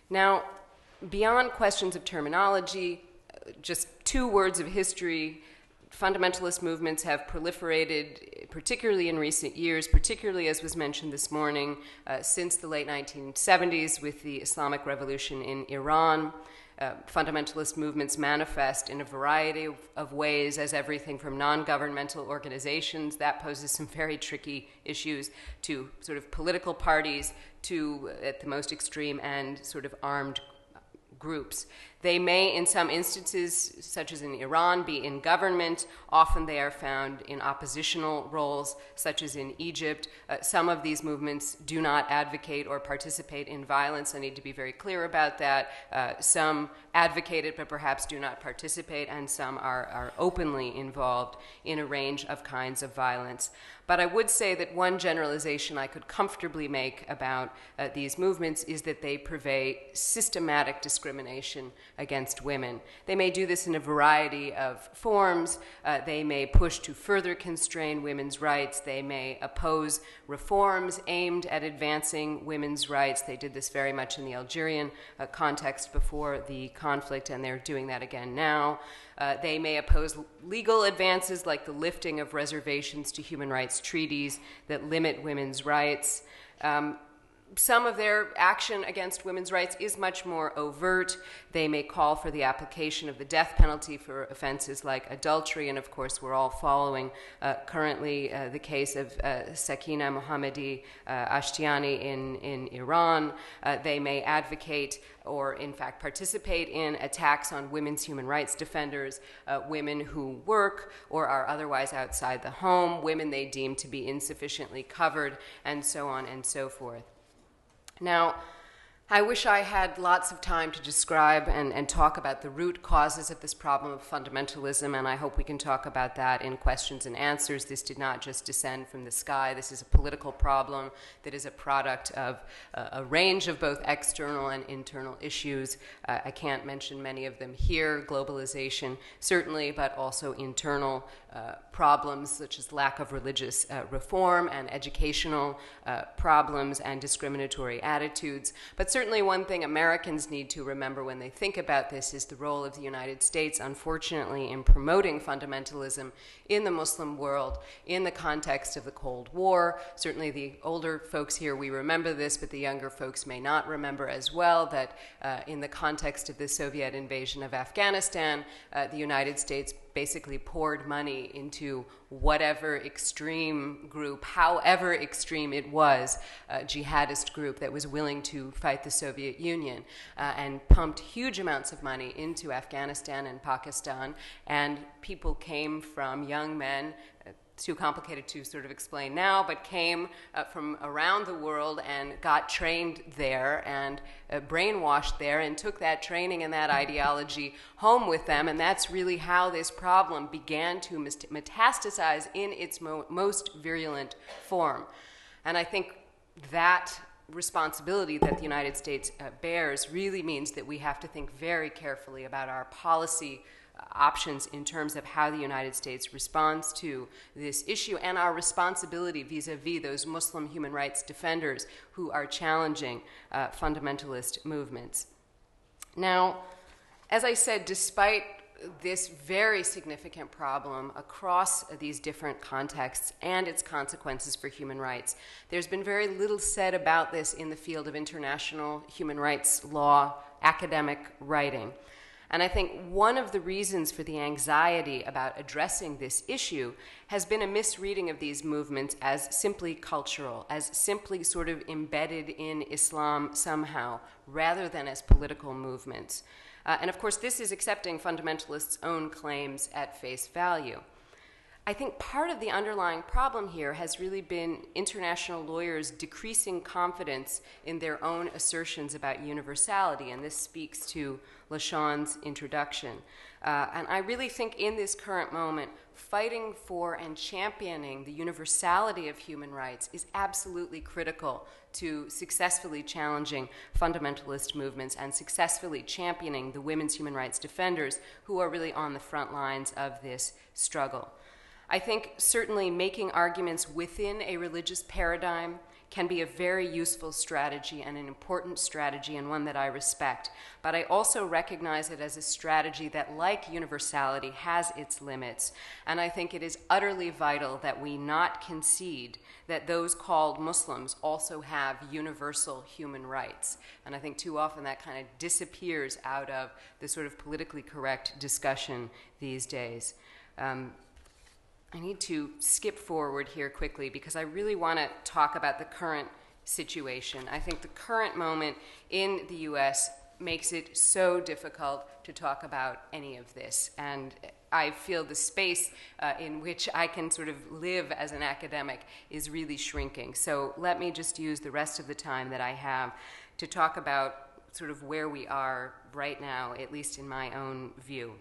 Now, beyond questions of terminology, just 2 words of history. Fundamentalist movements have proliferated, particularly in recent years, particularly as was mentioned this morning, since the late 1970s with the Islamic Revolution in Iran. Fundamentalist movements manifest in a variety of ways as everything from non-governmental organizations, that poses some very tricky issues, to sort of political parties, to, at the most extreme end, sort of armed groups. They may, in some instances, such as in Iran, be in government. Often they are found in oppositional roles, such as in Egypt. Some of these movements do not advocate or participate in violence. I need to be very clear about that. Some advocate it, but perhaps do not participate, and some are openly involved in a range of kinds of violence. But I would say that one generalization I could comfortably make about these movements is that they purvey systematic discrimination against women. They may do this in a variety of forms. They may push to further constrain women's rights. They may oppose reforms aimed at advancing women's rights. They did this very much in the Algerian context before the conflict, and they're doing that again now. They may oppose legal advances like the lifting of reservations to human rights treaties that limit women's rights. Some of their action against women's rights is much more overt. They may call for the application of the death penalty for offenses like adultery, and of course we're all following currently the case of Sakina Mohammadi Ashtiani in Iran. They may advocate or in fact participate in attacks on women's human rights defenders, women who work or are otherwise outside the home, women they deem to be insufficiently covered, and so on and so forth. Now, I wish I had lots of time to describe and talk about the root causes of this problem of fundamentalism, and I hope we can talk about that in questions and answers. This did not just descend from the sky. This is a political problem that is a product of a range of both external and internal issues. I can't mention many of them here. Globalization, certainly, but also internal problems such as lack of religious reform and educational problems and discriminatory attitudes. But certainly one thing Americans need to remember when they think about this is the role of the United States, unfortunately, in promoting fundamentalism in the Muslim world in the context of the Cold War. Certainly the older folks here, we remember this, but the younger folks may not remember as well that in the context of the Soviet invasion of Afghanistan, the United States basically poured money into whatever extreme group, however extreme it was, a jihadist group that was willing to fight the Soviet Union, and pumped huge amounts of money into Afghanistan and Pakistan, and people came from, young men, too complicated to sort of explain now, but came from around the world and got trained there and brainwashed there and took that training and that ideology home with them. And that's really how this problem began to metastasize in its most virulent form. And I think that responsibility that the United States bears really means that we have to think very carefully about our policy options in terms of how the United States responds to this issue and our responsibility vis-a-vis those Muslim human rights defenders who are challenging fundamentalist movements. Now, as I said, despite this very significant problem across these different contexts and its consequences for human rights, there's been very little said about this in the field of international human rights law, academic writing. And I think one of the reasons for the anxiety about addressing this issue has been a misreading of these movements as simply cultural, as simply sort of embedded in Islam somehow, rather than as political movements. And of course, this is accepting fundamentalists' own claims at face value. I think part of the underlying problem here has really been international lawyers decreasing confidence in their own assertions about universality, and this speaks to LaShawn's introduction. And I really think in this current moment, fighting for and championing the universality of human rights is absolutely critical to successfully challenging fundamentalist movements and successfully championing the women's human rights defenders who are really on the front lines of this struggle. I think certainly making arguments within a religious paradigm can be a very useful strategy and an important strategy and one that I respect. But I also recognize it as a strategy that, like universality, has its limits. And I think it is utterly vital that we not concede that those called Muslims also have universal human rights. And I think too often that kind of disappears out of the sort of politically correct discussion these days. I need to skip forward here quickly because I really want to talk about the current situation. I think the current moment in the US makes it so difficult to talk about any of this. And I feel the space in which I can sort of live as an academic is really shrinking. So let me just use the rest of the time that I have to talk about sort of where we are right now, at least in my own view.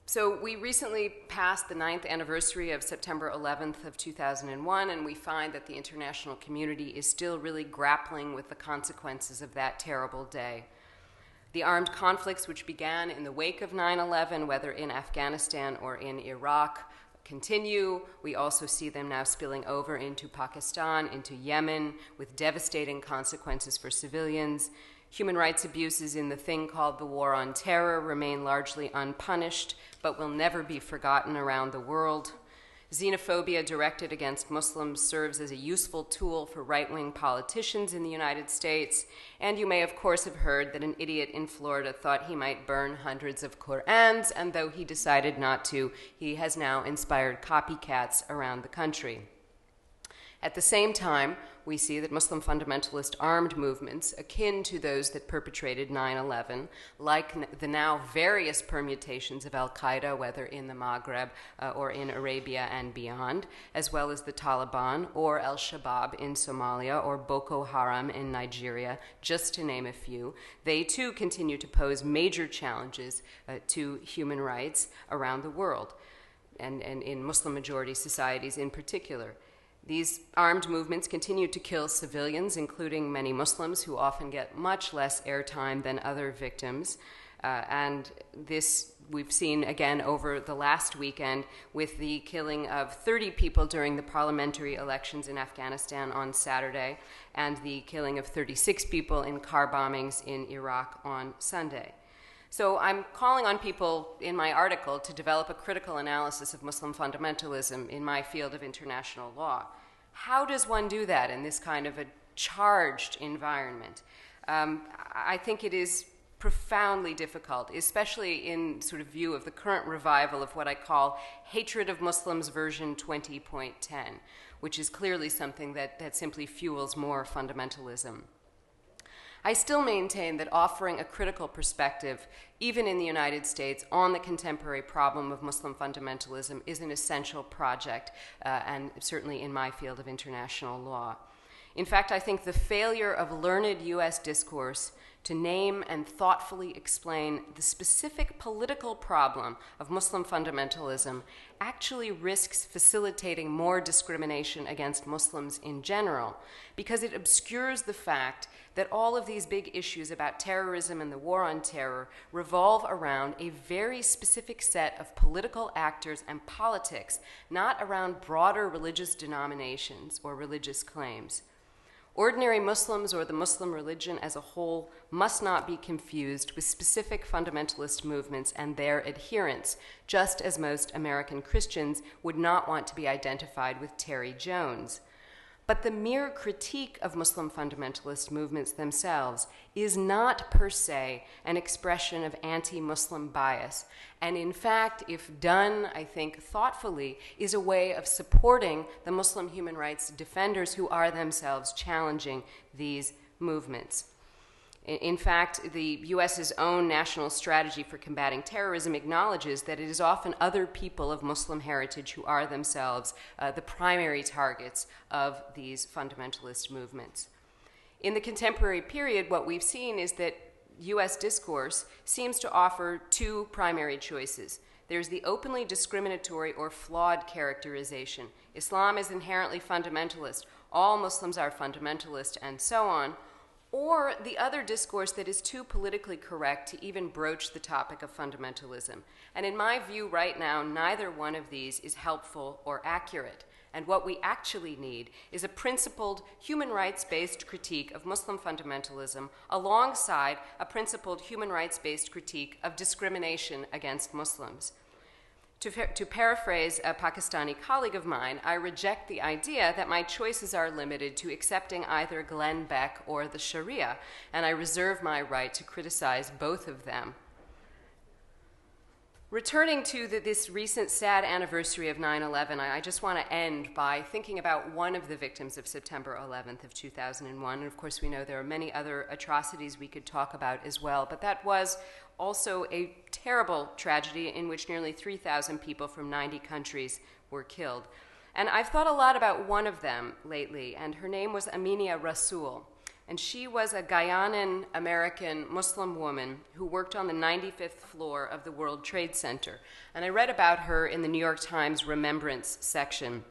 So we recently passed the 9th anniversary of September 11th of 2001, and we find that the international community is still really grappling with the consequences of that terrible day. The armed conflicts which began in the wake of 9/11, whether in Afghanistan or in Iraq, continue. We also see them now spilling over into Pakistan, into Yemen, with devastating consequences for civilians. Human rights abuses in the thing called the War on Terror remain largely unpunished, but will never be forgotten around the world. Xenophobia directed against Muslims serves as a useful tool for right-wing politicians in the United States, and you may, of course, have heard that an idiot in Florida thought he might burn hundreds of Qur'ans, and though he decided not to, he has now inspired copycats around the country. At the same time, we see that Muslim fundamentalist armed movements akin to those that perpetrated 9/11, like the now various permutations of al-Qaeda, whether in the Maghreb or in Arabia and beyond, as well as the Taliban or al-Shabaab in Somalia or Boko Haram in Nigeria, just to name a few, they too continue to pose major challenges to human rights around the world, and in Muslim-majority societies in particular. These armed movements continue to kill civilians, including many Muslims who often get much less airtime than other victims. And this we've seen again over the last weekend with the killing of 30 people during the parliamentary elections in Afghanistan on Saturday and the killing of 36 people in car bombings in Iraq on Sunday. So I'm calling on people in my article to develop a critical analysis of Muslim fundamentalism in my field of international law. How does one do that in this kind of a charged environment? I think it is profoundly difficult, especially in sort of view of the current revival of what I call hatred of Muslims version 20.10, which is clearly something that simply fuels more fundamentalism. I still maintain that offering a critical perspective, even in the United States, on the contemporary problem of Muslim fundamentalism is an essential project, and certainly in my field of international law. In fact, I think the failure of learned U.S. discourse to name and thoughtfully explain the specific political problem of Muslim fundamentalism actually risks facilitating more discrimination against Muslims in general, because it obscures the fact that all of these big issues about terrorism and the war on terror revolve around a very specific set of political actors and politics, not around broader religious denominations or religious claims. Ordinary Muslims or the Muslim religion as a whole must not be confused with specific fundamentalist movements and their adherents, just as most American Christians would not want to be identified with Terry Jones. But the mere critique of Muslim fundamentalist movements themselves is not per se an expression of anti-Muslim bias, and in fact, if done, I think, thoughtfully, is a way of supporting the Muslim human rights defenders who are themselves challenging these movements. In fact, the U.S.'s own national strategy for combating terrorism acknowledges that it is often other people of Muslim heritage who are themselves the primary targets of these fundamentalist movements. In the contemporary period, what we've seen is that U.S. discourse seems to offer two primary choices. There's the openly discriminatory or flawed characterization. Islam is inherently fundamentalist. All Muslims are fundamentalist, and so on. or the other discourse that is too politically correct to even broach the topic of fundamentalism. And in my view right now, neither one of these is helpful or accurate. And what we actually need is a principled, human rights-based critique of Muslim fundamentalism alongside a principled, human rights-based critique of discrimination against Muslims. To paraphrase a Pakistani colleague of mine, I reject the idea that my choices are limited to accepting either Glenn Beck or the Sharia, and I reserve my right to criticize both of them. Returning to this recent sad anniversary of 9/11, I just want to end by thinking about one of the victims of September 11th of 2001. And of course, we know there are many other atrocities we could talk about as well, but that was also a terrible tragedy in which nearly 3,000 people from 90 countries were killed. And I've thought a lot about one of them lately, and her name was Aminia Rasool. And she was a Guyanan-American Muslim woman who worked on the 95th floor of the World Trade Center. And I read about her in the New York Times Remembrance section.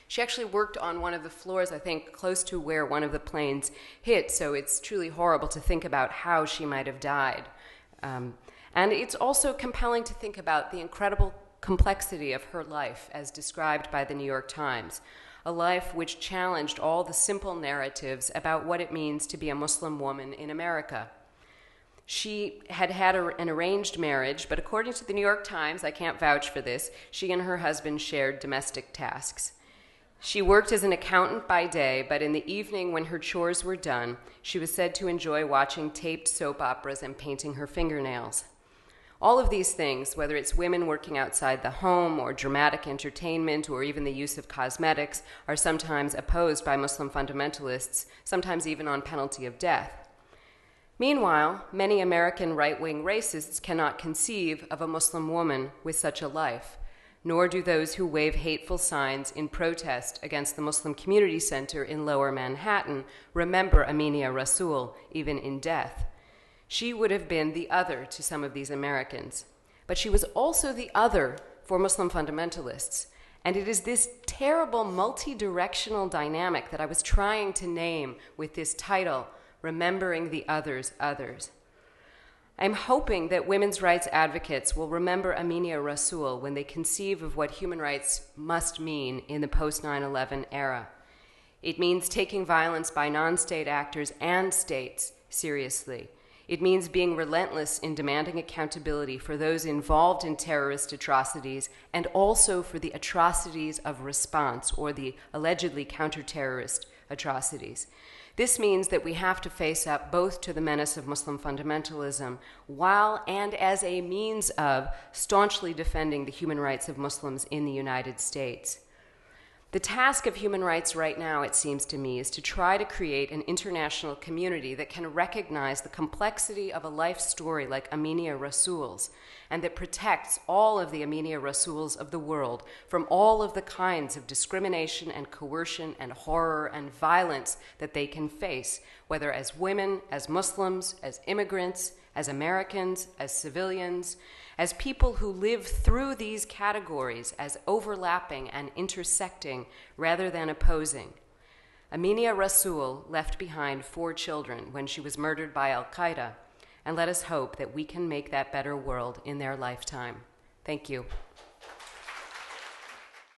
She actually worked on one of the floors, I think, close to where one of the planes hit, so it's truly horrible to think about how she might have died. And it's also compelling to think about the incredible complexity of her life as described by the New York Times, a life which challenged all the simple narratives about what it means to be a Muslim woman in America. She had had an arranged marriage, but according to the New York Times, I can't vouch for this, she and her husband shared domestic tasks. She worked as an accountant by day, but in the evening when her chores were done, she was said to enjoy watching taped soap operas and painting her fingernails. All of these things, whether it's women working outside the home or dramatic entertainment or even the use of cosmetics, are sometimes opposed by Muslim fundamentalists, sometimes even on penalty of death. Meanwhile, many American right-wing racists cannot conceive of a Muslim woman with such a life, nor do those who wave hateful signs in protest against the Muslim Community Center in Lower Manhattan remember Aminia Rasool, even in death. She would have been the other to some of these Americans. But she was also the other for Muslim fundamentalists. And it is this terrible multi-directional dynamic that I was trying to name with this title, Remembering the Other's Others. I'm hoping that women's rights advocates will remember Aminia Rasool when they conceive of what human rights must mean in the post-9/11 era. It means taking violence by non-state actors and states seriously. It means being relentless in demanding accountability for those involved in terrorist atrocities and also for the atrocities of response or the allegedly counter-terrorist atrocities. This means that we have to face up both to the menace of Muslim fundamentalism while and as a means of staunchly defending the human rights of Muslims in the United States. The task of human rights right now, it seems to me, is to try to create an international community that can recognize the complexity of a life story like Aminia Rasool's and that protects all of the Aminia Rasools of the world from all of the kinds of discrimination and coercion and horror and violence that they can face, whether as women, as Muslims, as immigrants, as Americans, as civilians, as people who live through these categories as overlapping and intersecting rather than opposing. Aminia Rasool left behind 4 children when she was murdered by al-Qaeda, and let us hope that we can make that better world in their lifetime. Thank you.